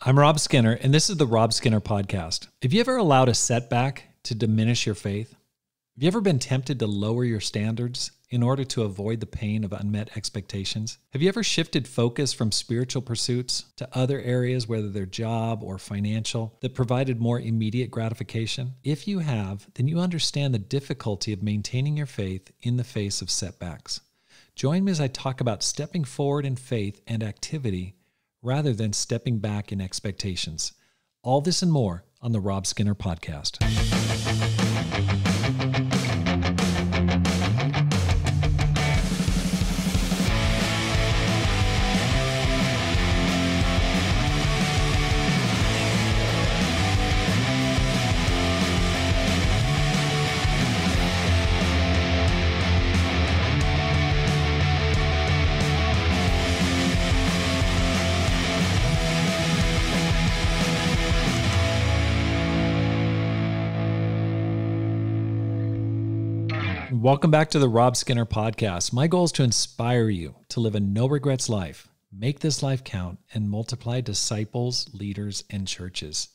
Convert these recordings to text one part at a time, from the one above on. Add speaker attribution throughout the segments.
Speaker 1: I'm Rob Skinner, and this is the Rob Skinner Podcast. Have you ever allowed a setback to diminish your faith? Have you ever been tempted to lower your standards in order to avoid the pain of unmet expectations? Have you ever shifted focus from spiritual pursuits to other areas, whether they're job or financial, that provided more immediate gratification? If you have, then you understand the difficulty of maintaining your faith in the face of setbacks. Join me as I talk about stepping forward in faith and activity rather than stepping back in expectations. All this and more on the Rob Skinner Podcast. Welcome back to the Rob Skinner Podcast. My goal is to inspire you to live a no-regrets life, make this life count, and multiply disciples, leaders, and churches.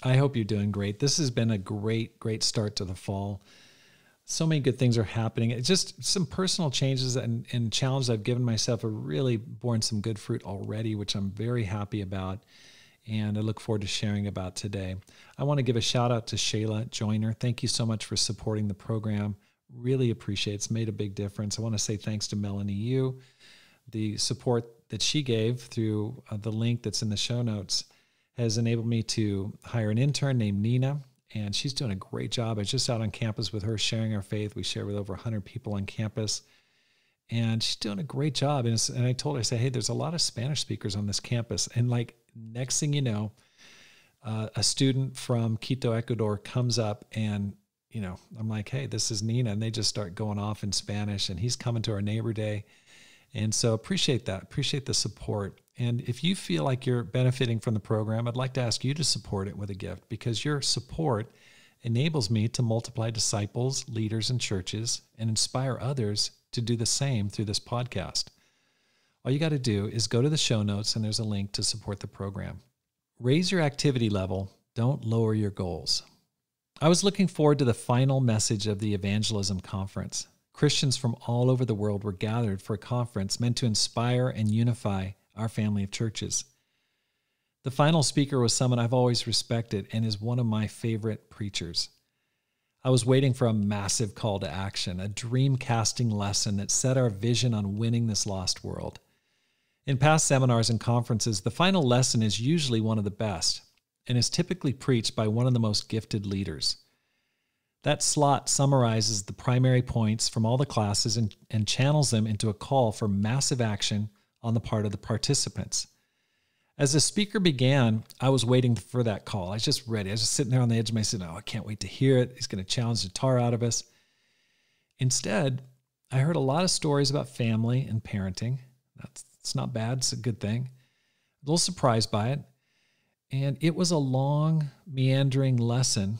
Speaker 1: I hope you're doing great. This has been a great start to the fall. So many good things are happening. It's just some personal changes and challenges I've given myself have really borne some good fruit already, which I'm very happy about, and I look forward to sharing about today. I want to give a shout out to Shayla Joyner. Thank you so much for supporting the program. Really appreciate it. It's made a big difference. I want to say thanks to Melanie Yu. The support that she gave through the link that's in the show notes has enabled me to hire an intern named Nina, and she's doing a great job. I was just out on campus with her sharing our faith. We share with over 100 people on campus, and she's doing a great job. And I told her, I said, hey, there's a lot of Spanish speakers on this campus. And like next thing you know, a student from Quito, Ecuador comes up and I'm like, hey, this is Nina. And they just start going off in Spanish, and he's coming to our neighbor day. And so appreciate that. Appreciate the support. And if you feel like you're benefiting from the program, I'd like to ask you to support it with a gift, because your support enables me to multiply disciples, leaders, and churches and inspire others to do the same through this podcast. All you got to do is go to the show notes, and there's a link to support the program. Raise your activity level. Don't lower your goals. I was looking forward to the final message of the evangelism conference. Christians from all over the world were gathered for a conference meant to inspire and unify our family of churches. The final speaker was someone I've always respected and is one of my favorite preachers. I was waiting for a massive call to action, a dream-casting lesson that set our vision on winning this lost world. In past seminars and conferences, the final lesson is usually one of the best, and is typically preached by one of the most gifted leaders. That slot summarizes the primary points from all the classes and channels them into a call for massive action on the part of the participants. As the speaker began, I was waiting for that call. I was just ready. I was just sitting there on the edge of my seat. Oh, I can't wait to hear it. He's going to challenge the tar out of us. Instead, I heard a lot of stories about family and parenting. It's not bad. It's a good thing. A little surprised by it. And it was a long, meandering lesson.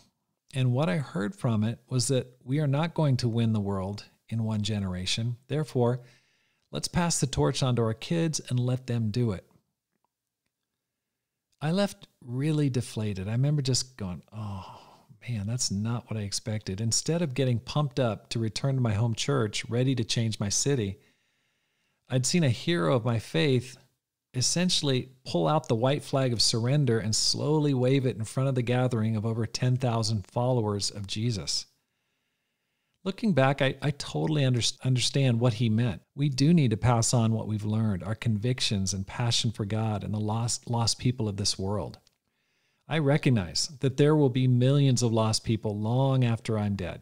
Speaker 1: And what I heard from it was that we are not going to win the world in one generation. Therefore, let's pass the torch on to our kids and let them do it. I left really deflated. I remember just going, oh man, that's not what I expected. Instead of getting pumped up to return to my home church, ready to change my city, I'd seen a hero of my faith essentially pull out the white flag of surrender and slowly wave it in front of the gathering of over 10,000 followers of Jesus. Looking back, I totally understand what he meant. We do need to pass on what we've learned, our convictions and passion for God and the lost people of this world. I recognize that there will be millions of lost people long after I'm dead.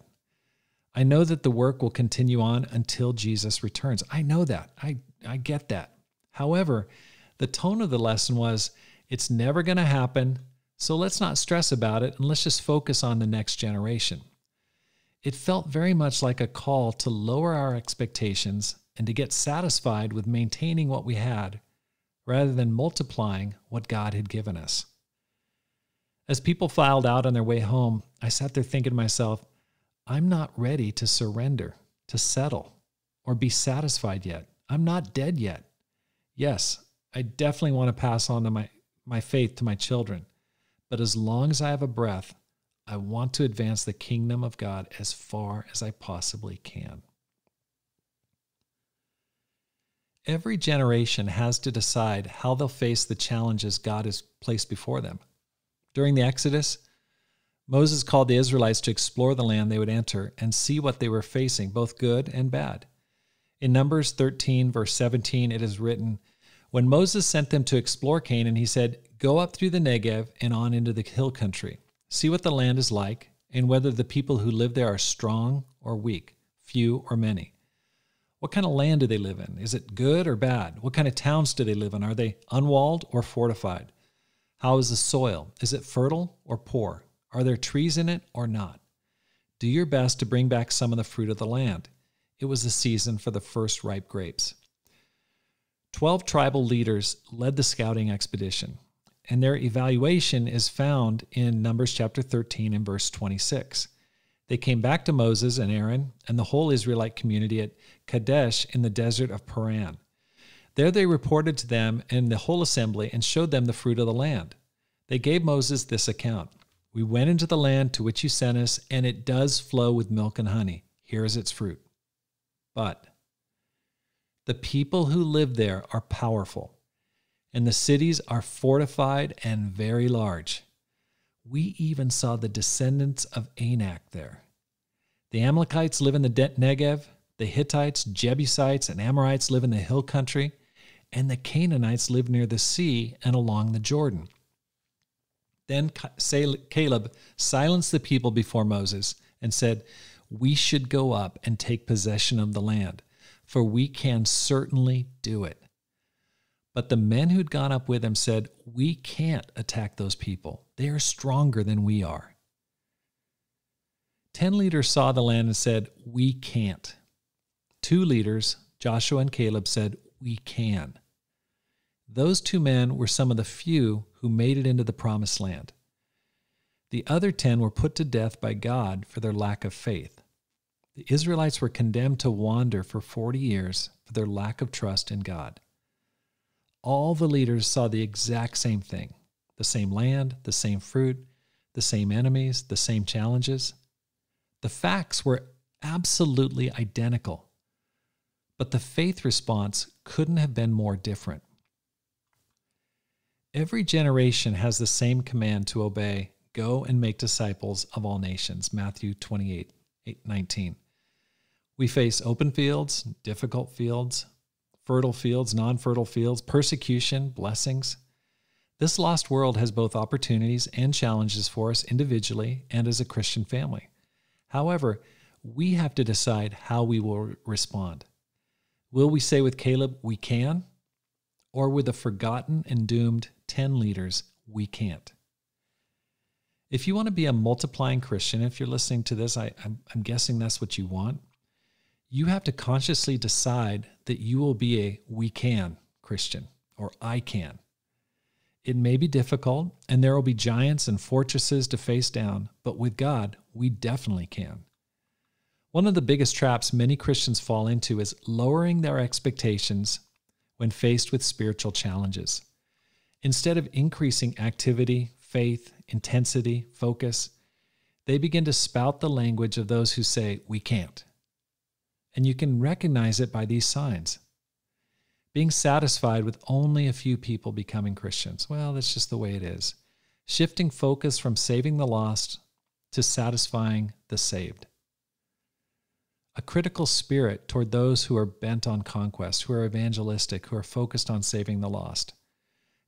Speaker 1: I know that the work will continue on until Jesus returns. I know that. I get that. However, the tone of the lesson was, it's never going to happen, so let's not stress about it, and let's just focus on the next generation. It felt very much like a call to lower our expectations and to get satisfied with maintaining what we had, rather than multiplying what God had given us. As people filed out on their way home, I sat there thinking to myself, I'm not ready to surrender, to settle, or be satisfied yet. I'm not dead yet. Yes, I definitely want to pass on my faith to my children. But as long as I have a breath, I want to advance the kingdom of God as far as I possibly can. Every generation has to decide how they'll face the challenges God has placed before them. During the Exodus, Moses called the Israelites to explore the land they would enter and see what they were facing, both good and bad. In Numbers 13, verse 17, it is written, "When Moses sent them to explore Canaan, he said, 'Go up through the Negev and on into the hill country. See what the land is like, and whether the people who live there are strong or weak, few or many. What kind of land do they live in? Is it good or bad? What kind of towns do they live in? Are they unwalled or fortified? How is the soil? Is it fertile or poor? Are there trees in it or not? Do your best to bring back some of the fruit of the land.' It was the season for the first ripe grapes." 12 tribal leaders led the scouting expedition, and their evaluation is found in Numbers chapter 13 and verse 26. They came back to Moses and Aaron and the whole Israelite community at Kadesh in the desert of Paran. There they reported to them and the whole assembly and showed them the fruit of the land. They gave Moses this account: "We went into the land to which you sent us, and it does flow with milk and honey. Here is its fruit. But the people who live there are powerful, and the cities are fortified and very large. We even saw the descendants of Anak there. The Amalekites live in the Negev, the Hittites, Jebusites, and Amorites live in the hill country, and the Canaanites live near the sea and along the Jordan." Then Caleb silenced the people before Moses and said, "We should go up and take possession of the land, for we can certainly do it." But the men who'd gone up with him said, "We can't attack those people. They are stronger than we are." 10 leaders saw the land and said, "We can't." 2 leaders, Joshua and Caleb, said, "We can." Those 2 men were some of the few who made it into the promised land. The other 10 were put to death by God for their lack of faith. The Israelites were condemned to wander for 40 years for their lack of trust in God. All the leaders saw the exact same thing: the same land, the same fruit, the same enemies, the same challenges. The facts were absolutely identical, but the faith response couldn't have been more different. Every generation has the same command to obey: "Go and make disciples of all nations," Matthew 28:19. We face open fields, difficult fields, fertile fields, non-fertile fields, persecution, blessings. This lost world has both opportunities and challenges for us individually and as a Christian family. However, we have to decide how we will respond. Will we say with Caleb, "We can," or with the forgotten and doomed 10 leaders, "We can't"? If you want to be a multiplying Christian, if you're listening to this, I'm guessing that's what you want. You have to consciously decide that you will be a "we can" Christian, or "I can." It may be difficult, and there will be giants and fortresses to face down, but with God, we definitely can. One of the biggest traps many Christians fall into is lowering their expectations when faced with spiritual challenges. Instead of increasing activity, faith, intensity, focus, they begin to spout the language of those who say, "We can't." And you can recognize it by these signs. Being satisfied with only a few people becoming Christians. Well, that's just the way it is. Shifting focus from saving the lost to satisfying the saved. A critical spirit toward those who are bent on conquest, who are evangelistic, who are focused on saving the lost.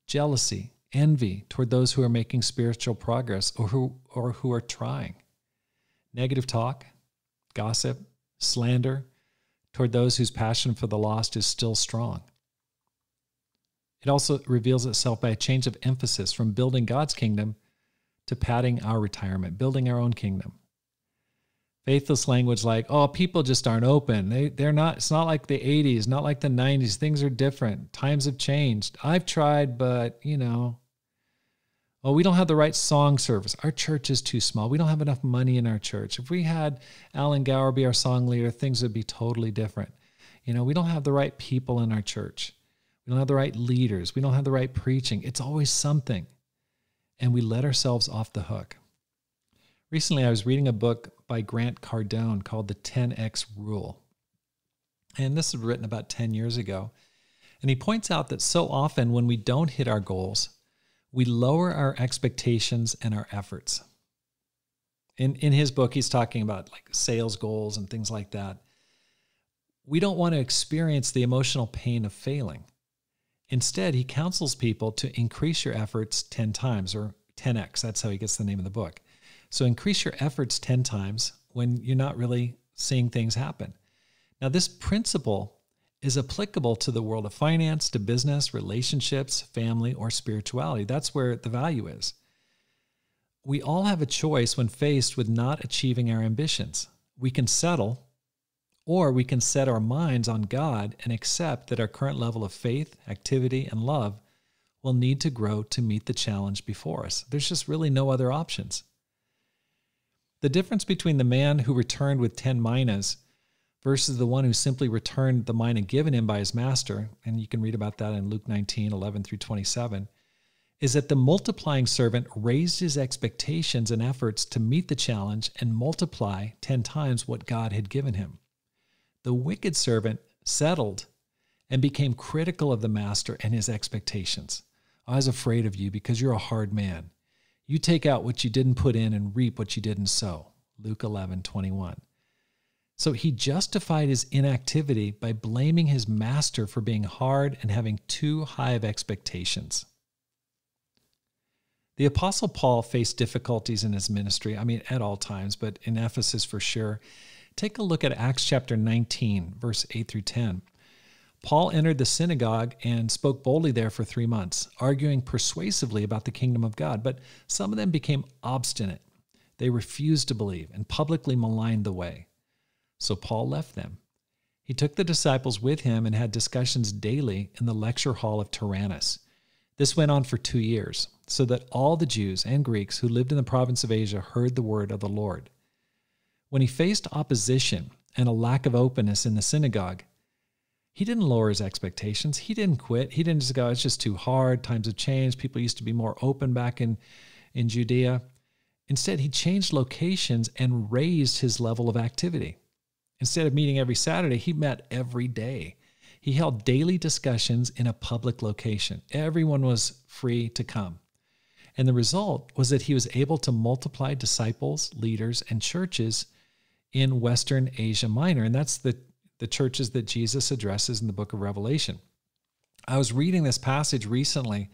Speaker 1: Jealousy, envy toward those who are making spiritual progress or who are trying. Negative talk, gossip, slander toward those whose passion for the lost is still strong. It also reveals itself by a change of emphasis from building God's kingdom to padding our retirement, building our own kingdom. Faithless language like, "Oh, people just aren't open. They're not. It's not like the 80s, not like the 90s. Things are different. Times have changed. I've tried, but, oh, we don't have the right song service. Our church is too small. We don't have enough money in our church. If we had Alan Gower be our song leader, things would be totally different. We don't have the right people in our church. We don't have the right leaders. We don't have the right preaching. It's always something. And we let ourselves off the hook. Recently, I was reading a book by Grant Cardone called The 10X Rule. And this was written about 10 years ago. And he points out that so often when we don't hit our goals, we lower our expectations and our efforts. In his book, he's talking about like sales goals and things like that. We don't want to experience the emotional pain of failing. Instead, he counsels people to increase your efforts 10 times, or 10x. That's how he gets the name of the book. So increase your efforts 10 times when you're not really seeing things happen. Now, this principle is applicable to the world of finance, to business, relationships, family, or spirituality. That's where the value is. We all have a choice when faced with not achieving our ambitions. We can settle, or we can set our minds on God and accept that our current level of faith, activity, and love will need to grow to meet the challenge before us. There's just really no other options. The difference between the man who returned with 10 minas versus the one who simply returned the mina given him by his master, and you can read about that in Luke 19, 11 through 27, is that the multiplying servant raised his expectations and efforts to meet the challenge and multiply 10 times what God had given him. The wicked servant settled and became critical of the master and his expectations. I was afraid of you because you're a hard man. You take out what you didn't put in and reap what you didn't sow. Luke 11:21. So he justified his inactivity by blaming his master for being hard and having too high of expectations. The Apostle Paul faced difficulties in his ministry, at all times, but in Ephesus for sure. Take a look at Acts chapter 19, verse 8 through 10. Paul entered the synagogue and spoke boldly there for 3 months, arguing persuasively about the kingdom of God. But some of them became obstinate. They refused to believe and publicly maligned the way. So Paul left them. He took the disciples with him and had discussions daily in the lecture hall of Tyrannus. This went on for 2 years, so that all the Jews and Greeks who lived in the province of Asia heard the word of the Lord. When he faced opposition and a lack of openness in the synagogue, he didn't lower his expectations. He didn't quit. He didn't just go, it's just too hard. Times have changed. People used to be more open back in Judea. Instead, he changed locations and raised his level of activity. Instead of meeting every Saturday, he met every day. He held daily discussions in a public location. Everyone was free to come. And the result was that he was able to multiply disciples, leaders, and churches in Western Asia Minor. And that's the churches that Jesus addresses in the book of Revelation. I was reading this passage recently,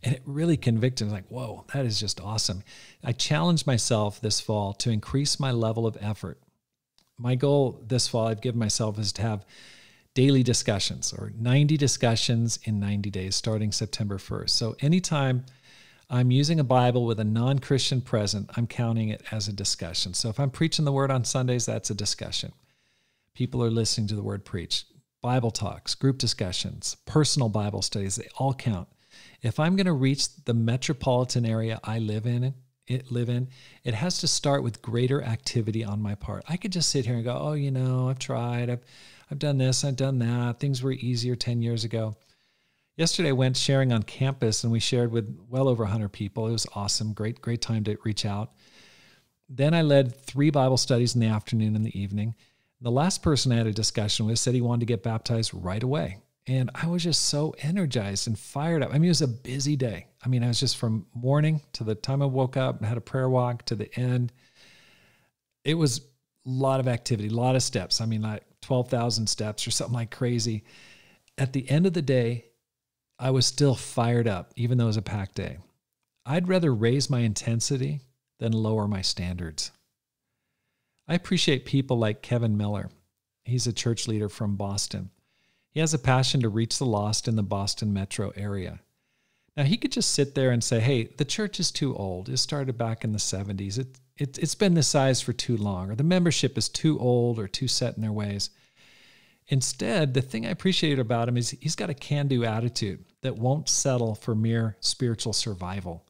Speaker 1: and it really convicted me. Like, whoa, that is just awesome. I challenged myself this fall to increase my level of effort. My goal this fall I've given myself is to have daily discussions, or 90 discussions in 90 days, starting September 1st. So anytime I'm using a Bible with a non-Christian present, I'm counting it as a discussion. So if I'm preaching the word on Sundays, that's a discussion. People are listening to the word preached. Bible talks, group discussions, personal Bible studies, they all count. If I'm going to reach the metropolitan area I live in, it has to start with greater activity on my part. I could just sit here and go, oh, I've tried, I've done this, I've done that. Things were easier 10 years ago. Yesterday I went sharing on campus, and we shared with well over 100 people. It was awesome. Great time to reach out. Then I led 3 Bible studies in the afternoon and the evening. The last person I had a discussion with said he wanted to get baptized right away. And I was just so energized and fired up. It was a busy day. I was just from morning to the time I woke up and had a prayer walk to the end. It was a lot of activity, a lot of steps. Like 12,000 steps or something like crazy. At the end of the day, I was still fired up, even though it was a packed day. I'd rather raise my intensity than lower my standards. I appreciate people like Kevin Miller. He's a church leader from Boston. He has a passion to reach the lost in the Boston metro area. Now, he could just sit there and say, hey, the church is too old. It started back in the 70s. It's been this size for too long, or the membership is too old or too set in their ways. Instead, the thing I appreciate about him is he's got a can-do attitude that won't settle for mere spiritual survival.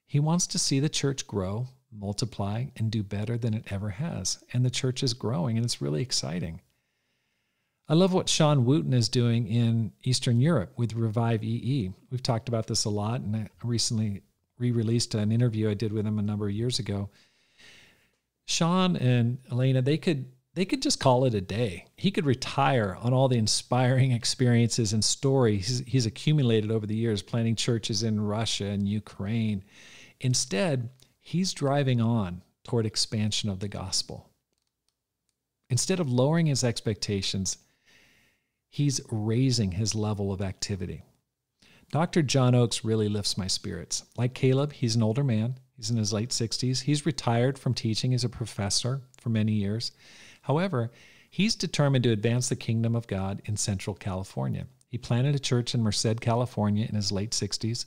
Speaker 1: He wants to see the church grow, multiply, and do better than it ever has. And the church is growing, and it's really exciting. I love what Sean Wooten is doing in Eastern Europe with Revive EE. We've talked about this a lot, and I recently re-released an interview I did with him a number of years ago. Sean and Elena, they could just call it a day. He could retire on all the inspiring experiences and stories he's accumulated over the years, planting churches in Russia and Ukraine. Instead, he's driving on toward expansion of the gospel. Instead of lowering his expectations, he's raising his level of activity. Dr. John Oakes really lifts my spirits. Like Caleb, he's an older man. He's in his late 60s. He's retired from teaching as a professor for many years. However, he's determined to advance the kingdom of God in Central California. He planted a church in Merced, California in his late 60s.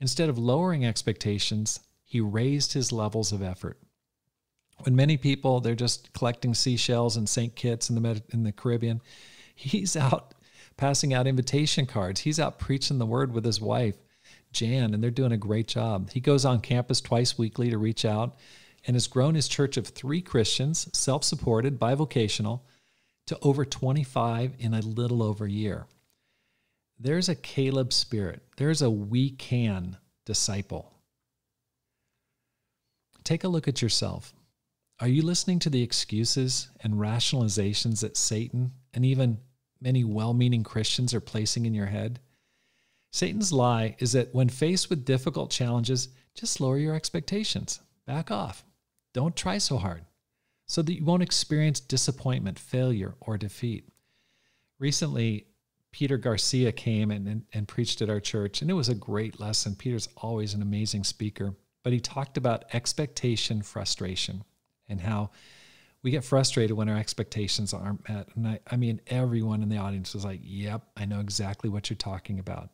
Speaker 1: Instead of lowering expectations, he raised his levels of effort. When many people, they're just collecting seashells and St. Kitts in the Caribbean, he's out passing out invitation cards. He's out preaching the word with his wife, Jan, and they're doing a great job. He goes on campus twice weekly to reach out and has grown his church of 3 Christians, self-supported, bivocational, to over 25 in a little over a year. There's a Caleb spirit. There's a we can disciple. Take a look at yourself. Are you listening to the excuses and rationalizations that Satan and even many well-meaning Christians are placing in your head? Satan's lie is that when faced with difficult challenges, just lower your expectations. Back off. Don't try so hard so that you won't experience disappointment, failure, or defeat. Recently, Peter Garcia came and preached at our church, and it was a great lesson. Peter's always an amazing speaker, but he talked about expectation frustration and how we get frustrated when our expectations aren't met. And I mean, everyone in the audience was like, yep, I know exactly what you're talking about.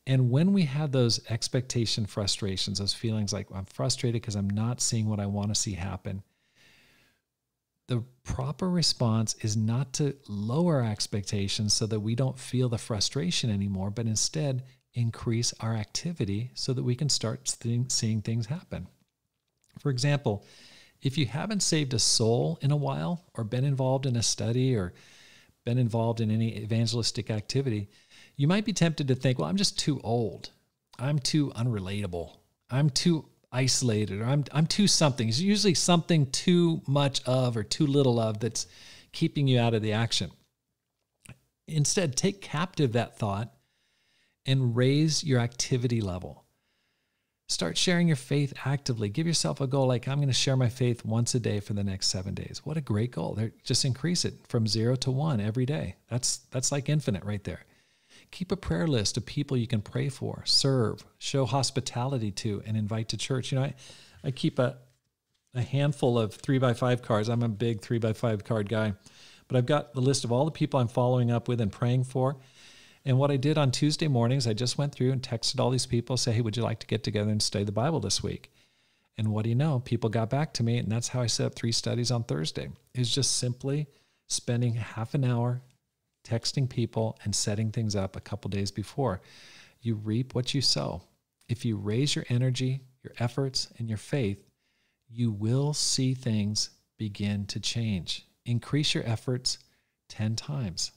Speaker 1: And when we have those expectation frustrations, those feelings like I'm frustrated because I'm not seeing what I want to see happen, the proper response is not to lower our expectations so that we don't feel the frustration anymore, but instead increase our activity so that we can start seeing things happen. For example, if you haven't saved a soul in a while or been involved in a study or been involved in any evangelistic activity, you might be tempted to think, well, I'm just too old. I'm too unrelatable. I'm too isolated, or I'm too something. It's usually something too much of or too little of that's keeping you out of the action. Instead, take captive that thought and raise your activity level. Start sharing your faith actively. Give yourself a goal like, I'm going to share my faith once a day for the next 7 days. What a great goal. Just increase it from 0 to 1 every day. That's like infinite right there. Keep a prayer list of people you can pray for, serve, show hospitality to, and invite to church. You know, I keep a handful of 3x5 cards. I'm a big 3x5 card guy, but I've got the list of all the people I'm following up with and praying for. And what I did on Tuesday mornings, I just went through and texted all these people, say, hey, would you like to get together and study the Bible this week? And what do you know? People got back to me, and that's how I set up 3 studies on Thursday. It's just simply spending half an hour texting people and setting things up a couple days before. You reap what you sow. If you raise your energy, your efforts, and your faith, you will see things begin to change. Increase your efforts 10 times.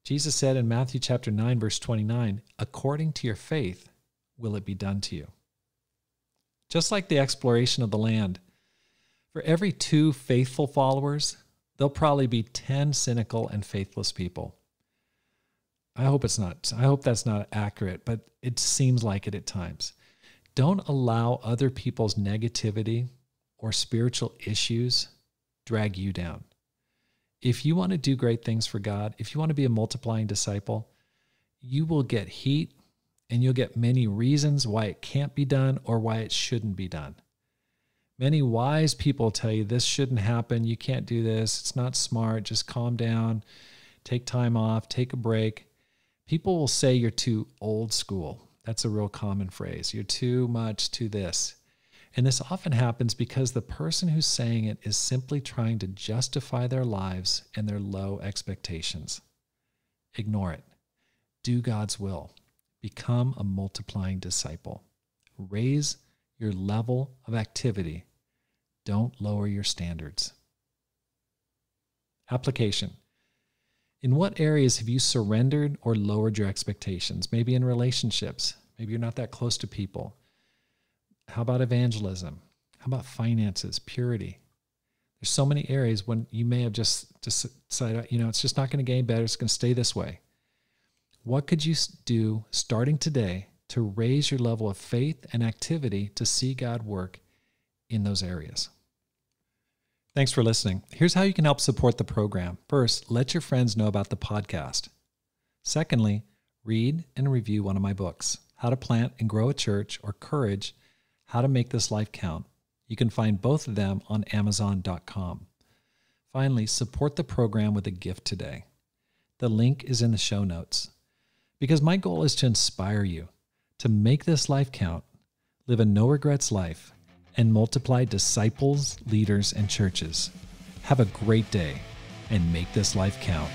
Speaker 1: Jesus said in Matthew chapter 9, verse 29, according to your faith will it be done to you. Just like the exploration of the land, for every 2 faithful followers, there'll probably be 10 cynical and faithless people. I hope that's not accurate, but it seems like it at times. Don't allow other people's negativity or spiritual issues drag you down. If you want to do great things for God, if you want to be a multiplying disciple, you will get heat and you'll get many reasons why it can't be done or why it shouldn't be done. Many wise people tell you this shouldn't happen, you can't do this, it's not smart, just calm down, take time off, take a break. People will say you're too old school. That's a real common phrase. You're too much to this. And this often happens because the person who's saying it is simply trying to justify their lives and their low expectations. Ignore it. Do God's will. Become a multiplying disciple. Raise your level of activity. Don't lower your standards. Application. In what areas have you surrendered or lowered your expectations? Maybe in relationships. Maybe you're not that close to people. How about evangelism? How about finances, purity? There's so many areas when you may have just decided, it's just not going to get any better. It's going to stay this way. What could you do starting today to raise your level of faith and activity to see God work in those areas? Thanks for listening. Here's how you can help support the program. First, let your friends know about the podcast. Secondly, read and review one of my books, How to Plant and Grow a Church, or Courage, How to Make This Life Count. You can find both of them on Amazon.com. Finally, support the program with a gift today. The link is in the show notes. Because my goal is to inspire you to make this life count, live a no-regrets life, and multiply disciples, leaders, and churches. Have a great day and make this life count.